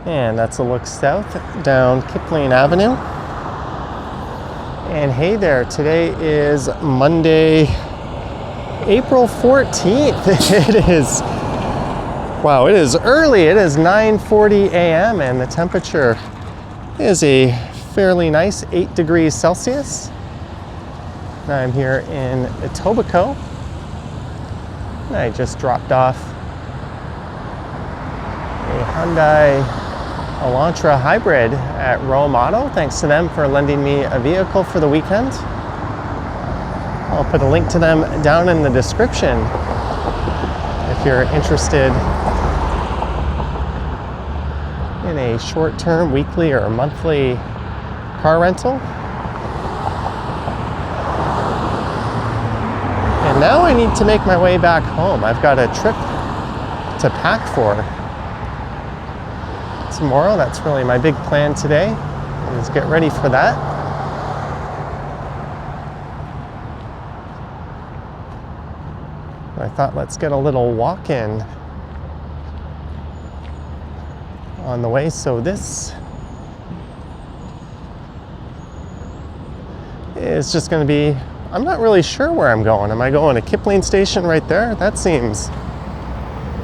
And that's a look south down Kipling Avenue. And hey there, today is Monday, April 14th. It is, wow, it is early. It is 9:40 a.m. and the temperature is a fairly nice 8 degrees Celsius. I'm here in Etobicoke. I just dropped off a Hyundai Elantra hybrid at Rome Auto. Thanks to them for lending me a vehicle for the weekend. I'll put a link to them down in the description if you're interested in a short-term, weekly, or monthly car rental. And now I need to make my way back home. I've got a trip to pack for tomorrow. That's really my big plan today, is get ready for that. I thought, let's get a little walk in on the way. So this is just going to be, I'm not really sure where I'm going. Am I going to Kipling Station right there? That seems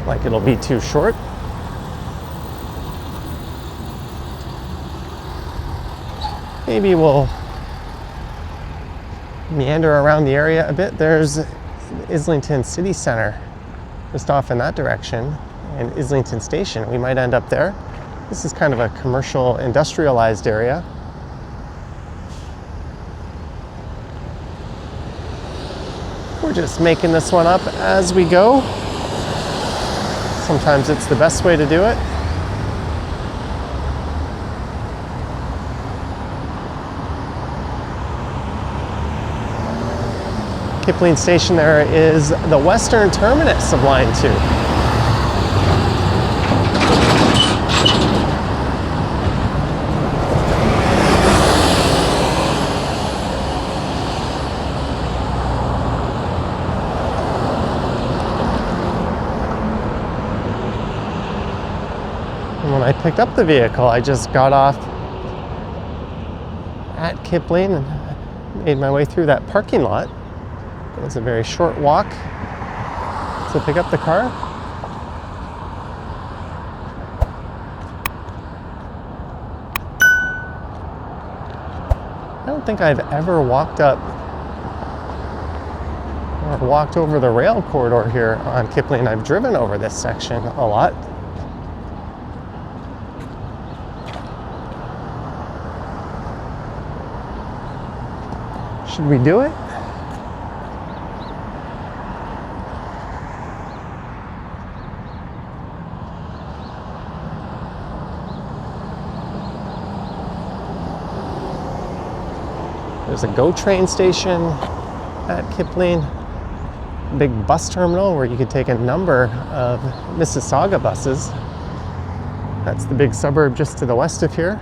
like it'll be too short. Maybe we'll meander around the area a bit. There's Islington City Center just off in that direction, and Islington Station. We might end up there. This is kind of a commercial, industrialized area. We're just making this one up as we go. Sometimes it's the best way to do it. Kipling Station there is the western terminus of Line 2. And when I picked up the vehicle, I just got off at Kipling and made my way through that parking lot. It was a very short walk to pick up the car. I don't think I've ever walked up or walked over the rail corridor here on Kipling. I've driven over this section a lot. Should we do it? There's a GO train station at Kipling, a big bus terminal where you could take a number of Mississauga buses. That's the big suburb just to the west of here.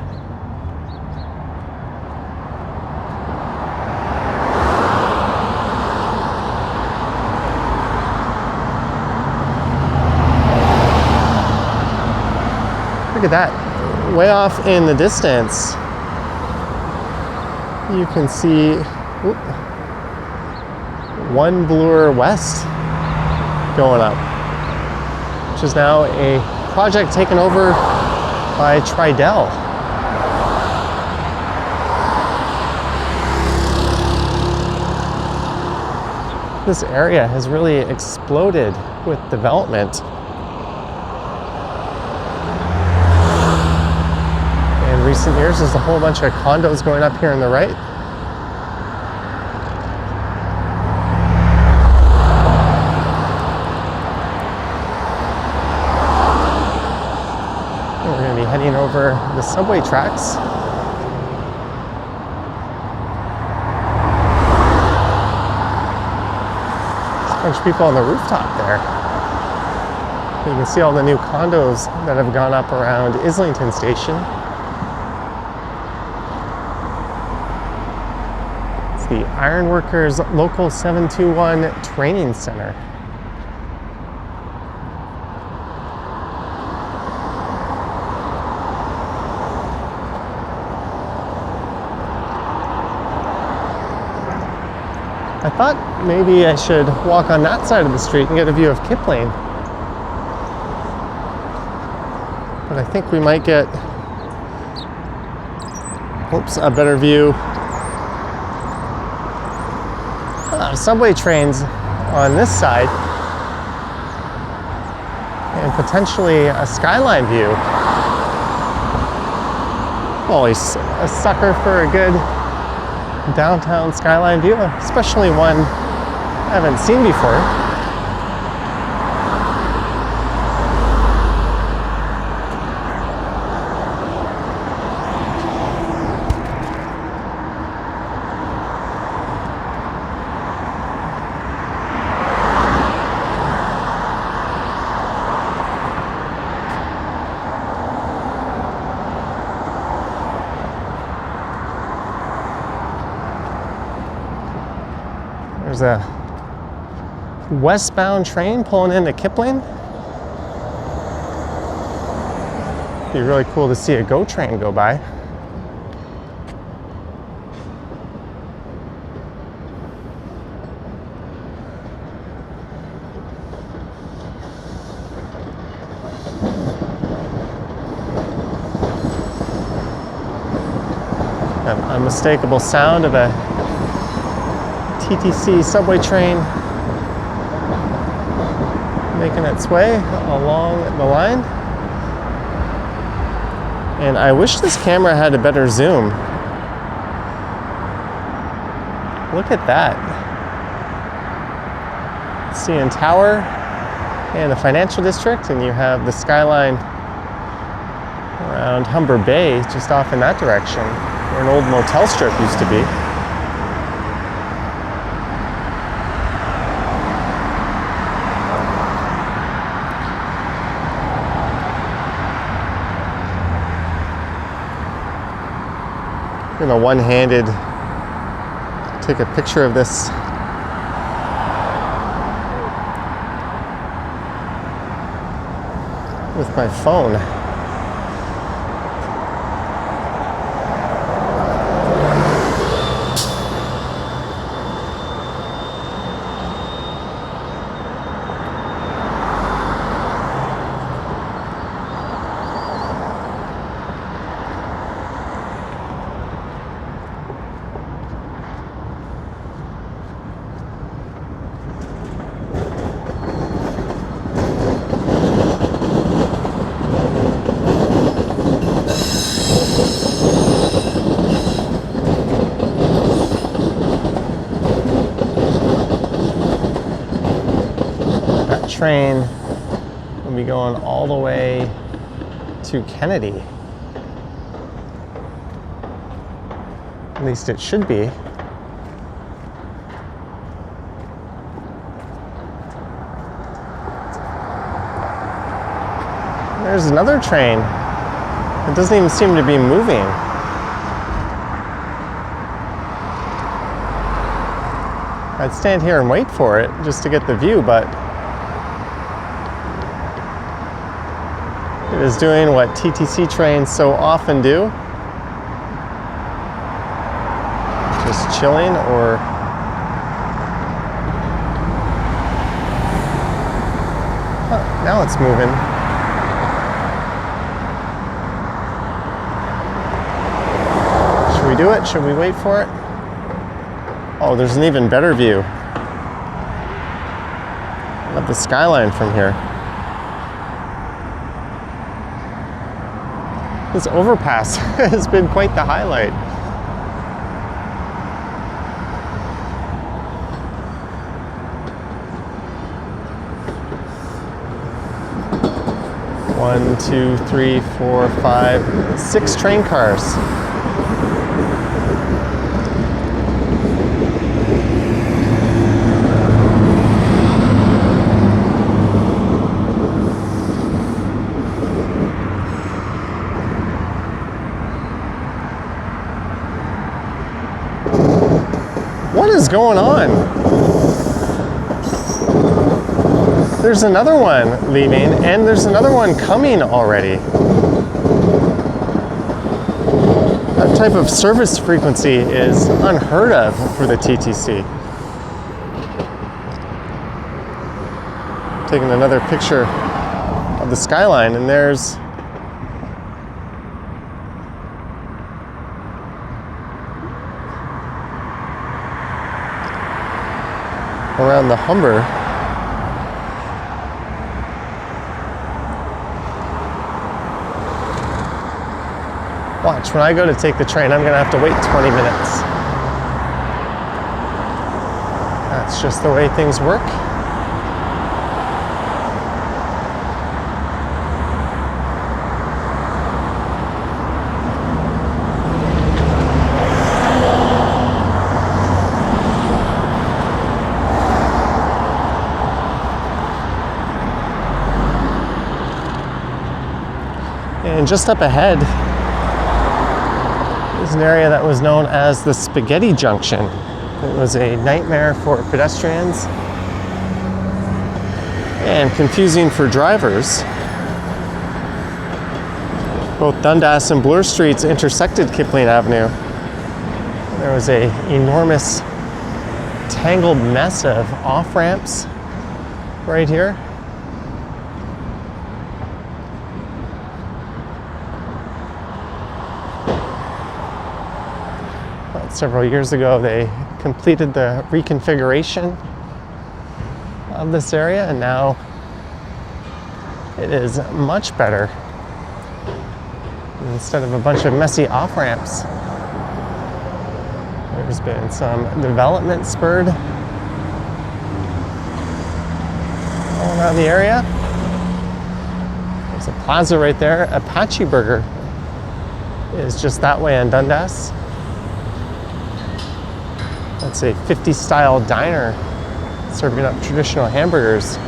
Look at that, way off in the distance. You can see One Bloor West going up, which is now a project taken over by Tridel. This area has really exploded with development. In recent years, there's a whole bunch of condos going up here on the right. And we're going to be heading over the subway tracks. There's a bunch of people on the rooftop there. You can see all the new condos that have gone up around Islington Station. The Ironworkers Local 721 Training Center. I thought maybe I should walk on that side of the street and get a view of Kipling. But I think we might get, a better view of subway trains on this side and potentially a skyline view. Always a sucker for a good downtown skyline view, especially one I haven't seen before. There's a westbound train pulling into Kipling. It'd be really cool to see a GO train go by. An unmistakable sound of a TTC subway train making its way along the line. And I wish this camera had a better zoom. Look at that. CN Tower and the financial district, and you have the skyline around Humber Bay just off in that direction, where an old motel strip used to be. I'm gonna one-handed take a picture of this with my phone. Train will be going all the way to Kennedy. At least it should be. There's another train. It doesn't even seem to be moving. I'd stand here and wait for it just to get the view, but it is doing what TTC trains so often do. Just chilling or now it's moving. Should we do it? Should we wait for it? Oh, there's an even better view of the skyline from here. This overpass has been quite the highlight. One, two, three, four, five, 6 train cars. What is going on? There's another one leaving, and there's another one coming already. That type of service frequency is unheard of for the TTC. taking another picture of the skyline, and there's around the Humber. Watch, when I go to take the train, I'm gonna have to wait 20 minutes. That's just the way things work. And just up ahead is an area that was known as the Spaghetti Junction. It was a nightmare for pedestrians and confusing for drivers. Both Dundas and Bloor Streets intersected Kipling Avenue. There was an enormous tangled mess of off-ramps right here. Several years ago, they completed the reconfiguration of this area, and now it is much better. Instead of a bunch of messy off-ramps, there's been some development spurred all around the area. There's a plaza right there. Apache Burger is just that way on Dundas. It's a 50s style diner serving up traditional hamburgers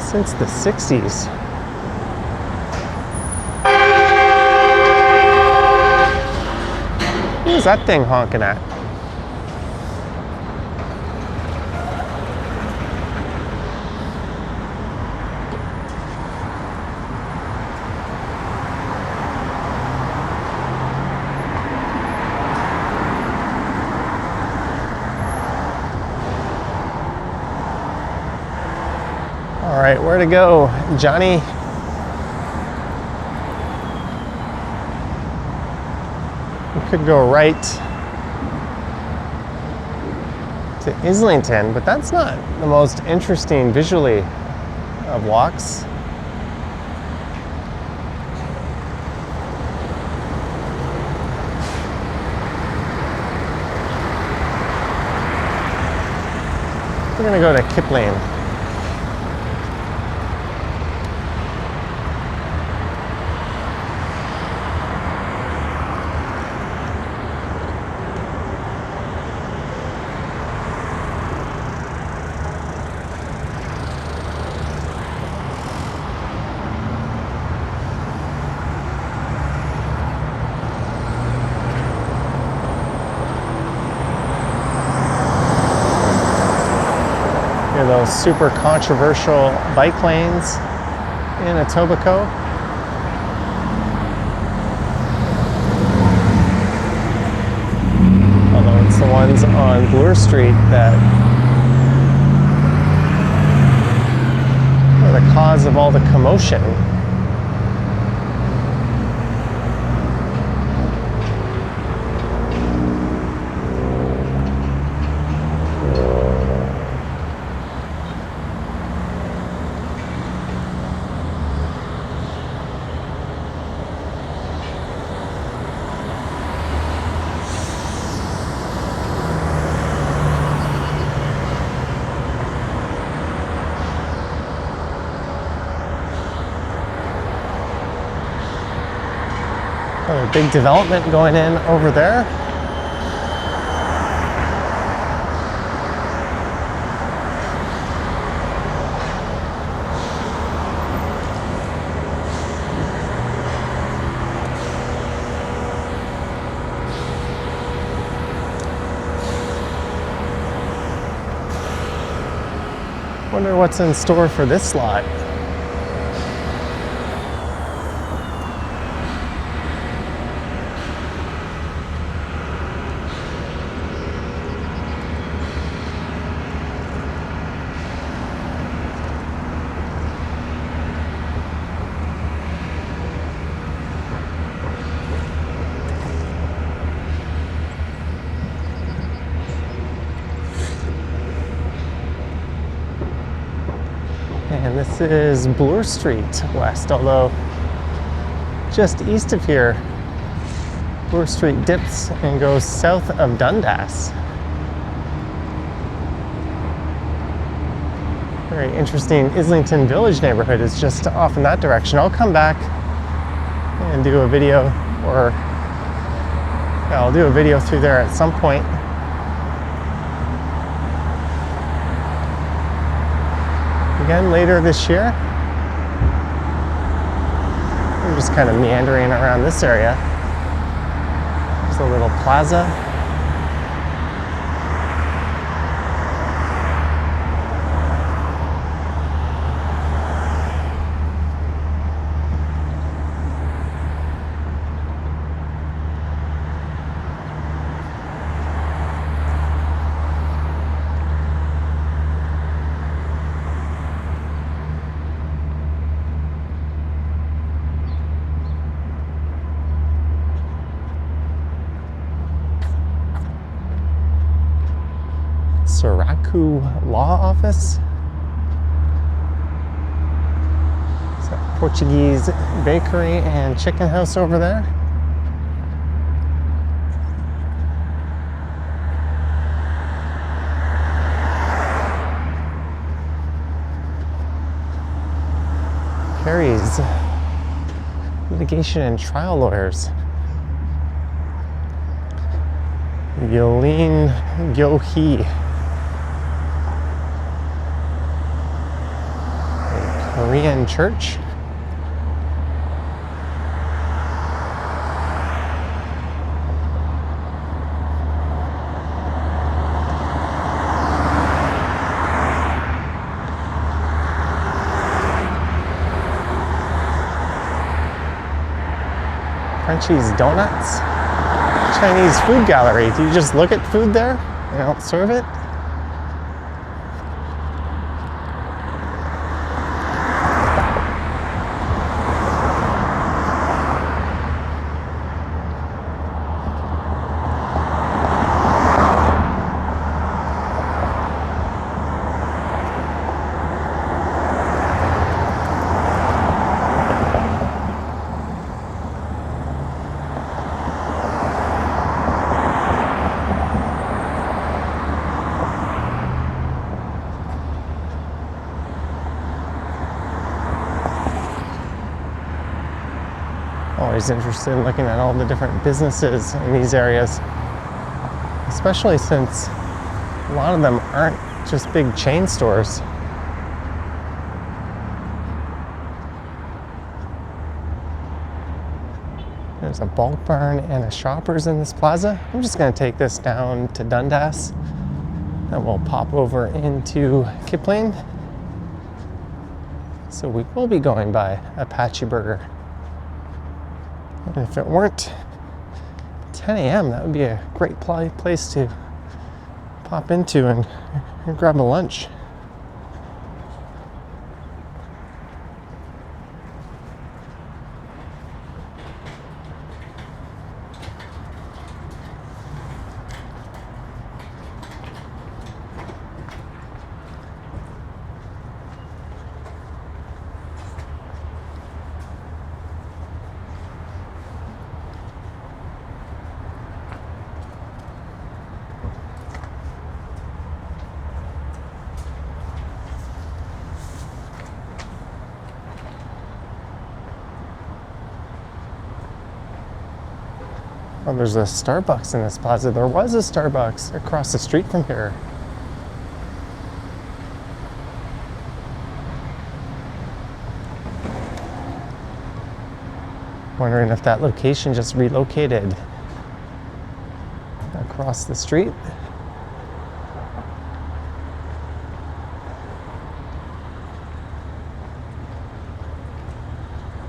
since the 60s. Who's that thing honking at? All right, where to go, Johnny? We could go right to Islington, but that's not the most interesting visually of walks. We're gonna go to Kipling. Those super controversial bike lanes in Etobicoke. Although it's the ones on Bloor Street that are the cause of all the commotion. Another big development going in over there. Wonder what's in store for this lot. And this is Bloor Street West, although just east of here, Bloor Street dips and goes south of Dundas. Very interesting. Islington Village neighborhood is just off in that direction. I'll come back and do a video, or yeah, I'll do a video through there at some point. Again later this year. I'm just kind of meandering around this area. There's a little plaza. Suraku Law Office. It's a Portuguese bakery and chicken house over there. Carries litigation and trial lawyers. Yolene Gyohee. Korean church. Frenchie's Donuts. Chinese food gallery. Do you just look at food there and don't serve it? Always interested in looking at all the different businesses in these areas, especially since a lot of them aren't just big chain stores. There's a bulk barn and a Shoppers in this plaza. I'm just going to take this down to Dundas, and we'll pop over into Kipling. So we will be going by Apache Burger. And if it weren't 10 a.m., that would be a great place to pop into and grab a lunch. Oh, there's a Starbucks in this plaza. There was a Starbucks across the street from here. Wondering if that location just relocated across the street.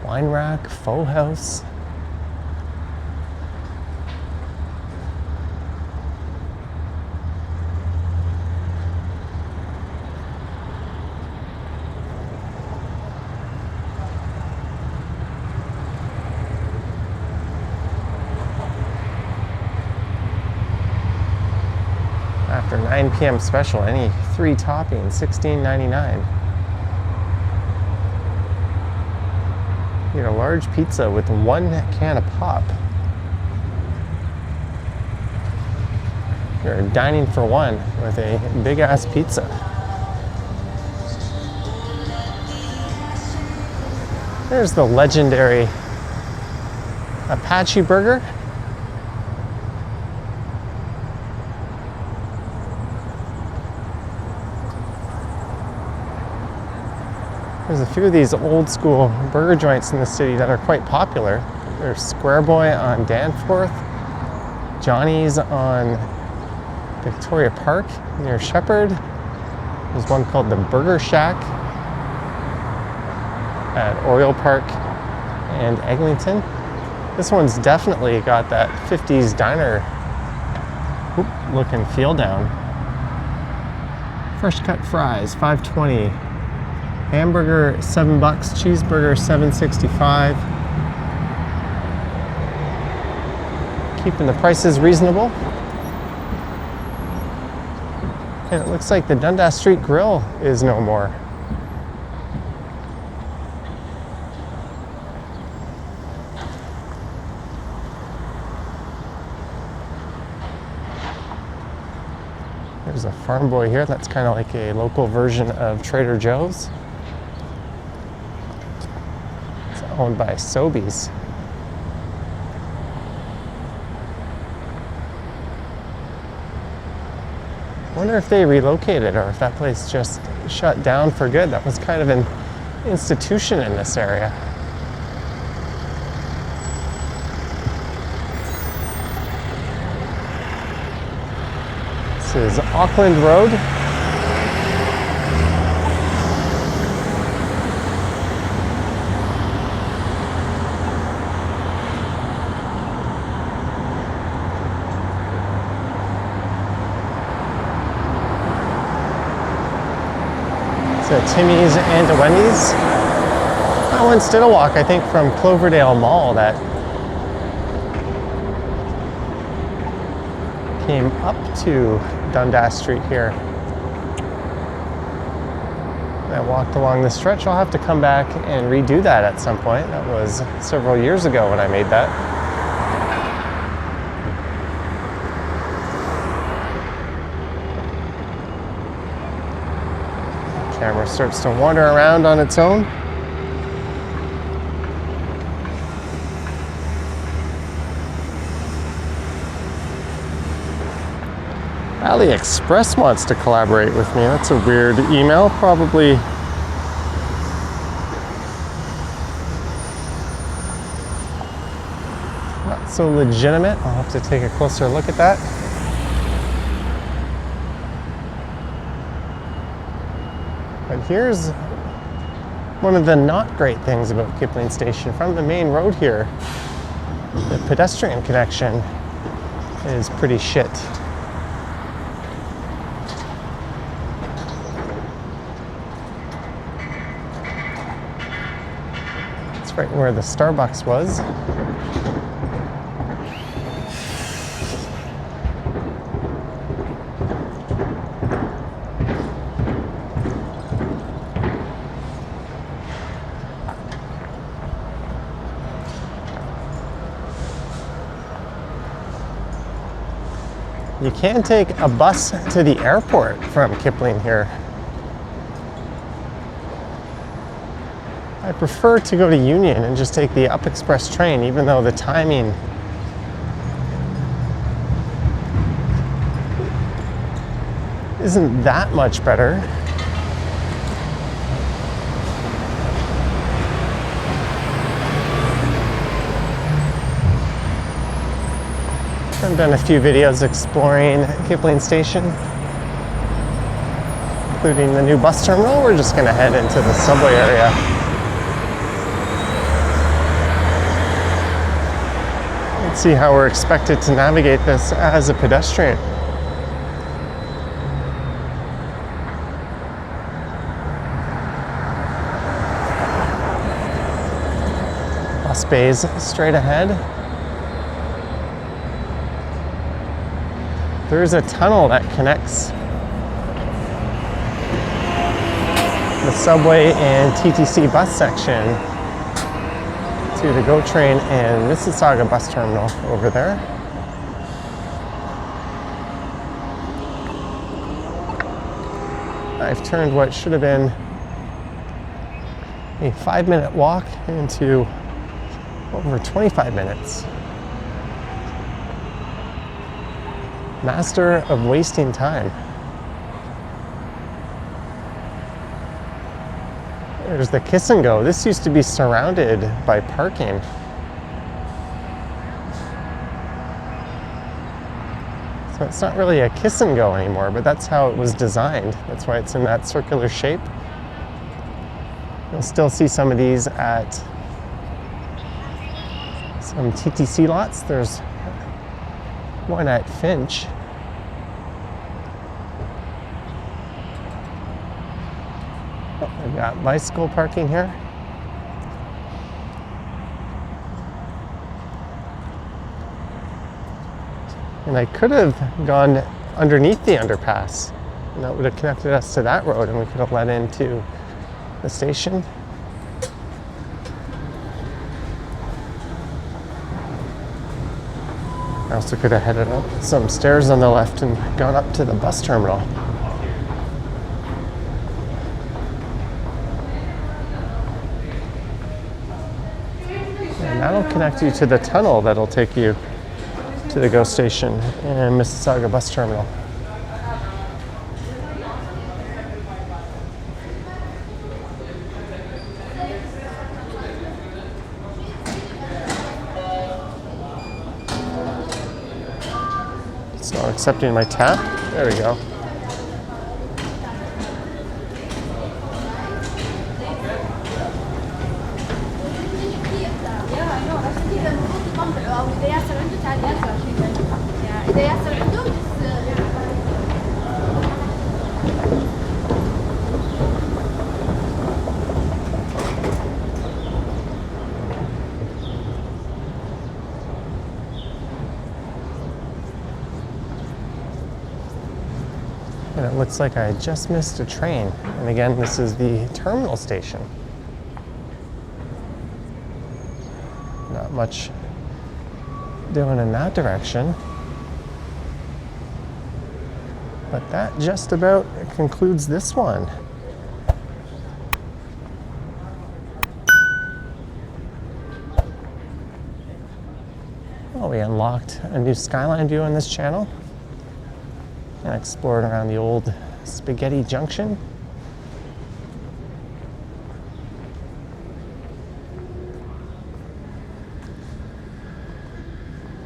Wine rack, faux house. After 9 p.m. special, any 3 toppings, $16.99. Get a large pizza with 1 can of pop. You're dining for one with a big ass pizza. There's the legendary Apache burger. There's a few of these old school burger joints in the city that are quite popular. There's Square Boy on Danforth, Johnny's on Victoria Park near Shepherd. There's one called the Burger Shack at Oriole Park and Eglinton. This one's definitely got that 50s diner look and feel down. Fresh cut fries, $5.20. Hamburger, $7. Cheeseburger, $7.65. Keeping the prices reasonable. And it looks like the Dundas Street Grill is no more. There's a Farm Boy here. That's kind of like a local version of Trader Joe's. It's owned by Sobeys. I wonder if they relocated or if that place just shut down for good. That was kind of an institution in this area. This is Auckland Road. Timmy's and a Wendy's. I once did a walk, I think, from Cloverdale Mall that came up to Dundas Street here. I walked along the stretch. I'll have to come back and redo that at some point. That was several years ago when I made that. Camera starts to wander around on its own. AliExpress wants to collaborate with me. That's a weird email. Probably not so legitimate. I'll have to take a closer look at that. But here's one of the not great things about Kipling Station. From the main road here, the pedestrian connection is pretty shit. It's right where the Starbucks was. You can take a bus to the airport from Kipling here. I prefer to go to Union and just take the Up Express train, even though the timing isn't that much better. I've done a few videos exploring Kipling Station, including the new bus terminal. We're just going to head into the subway area. Let's see how we're expected to navigate this as a pedestrian. Bus bays straight ahead. There's a tunnel that connects the subway and TTC bus section to the GO train and Mississauga bus terminal over there. I've turned what should have been a 5-minute walk into over 25 minutes. Master of wasting time. There's the Kiss and Go. This used to be surrounded by parking. So it's not really a Kiss and Go anymore, but that's how it was designed. That's why it's in that circular shape. You'll still see some of these at some TTC lots. There's one at Finch. We've got bicycle parking here. And I could have gone underneath the underpass, and that would have connected us to that road, and we could have led into the station. I also could have headed up some stairs on the left and gone up to the bus terminal. And that'll connect you to the tunnel that'll take you to the GO station and Mississauga bus terminal. It's not accepting my tap. There we go. And it looks like I just missed a train. And again, this is the terminal station. Not much doing in that direction. But that just about concludes this one. Well, we unlocked a new skyline view on this channel and explored around the old Spaghetti Junction.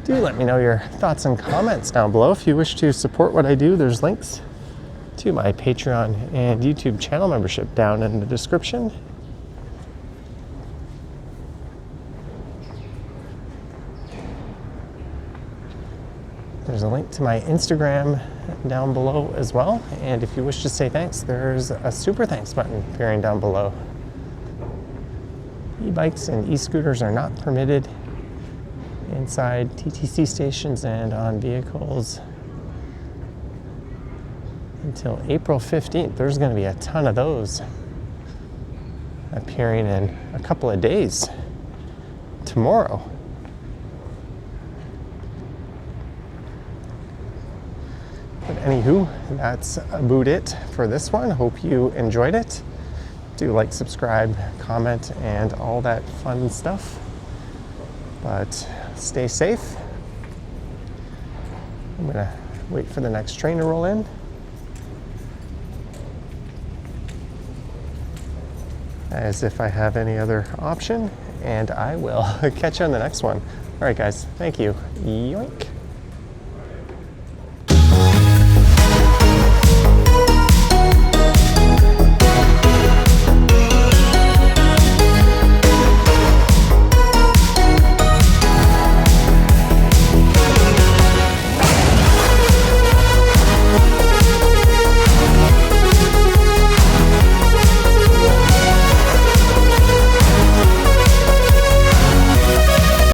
Do let me know your thoughts and comments down below. If you wish to support what I do, there's links to my Patreon and YouTube channel membership down in the description. There's a link to my Instagram down below as well. And if you wish to say thanks, there's a super thanks button appearing down below. E-bikes and e-scooters are not permitted inside TTC stations and on vehicles until April 15th. There's going to be a ton of those appearing in a couple of days. Tomorrow. But anywho, that's about it for this one. Hope you enjoyed it. Do like, subscribe, comment, and all that fun stuff. But stay safe. I'm gonna wait for the next train to roll in. As if I have any other option, and I will catch you on the next one. All right, guys, thank you. Yoink.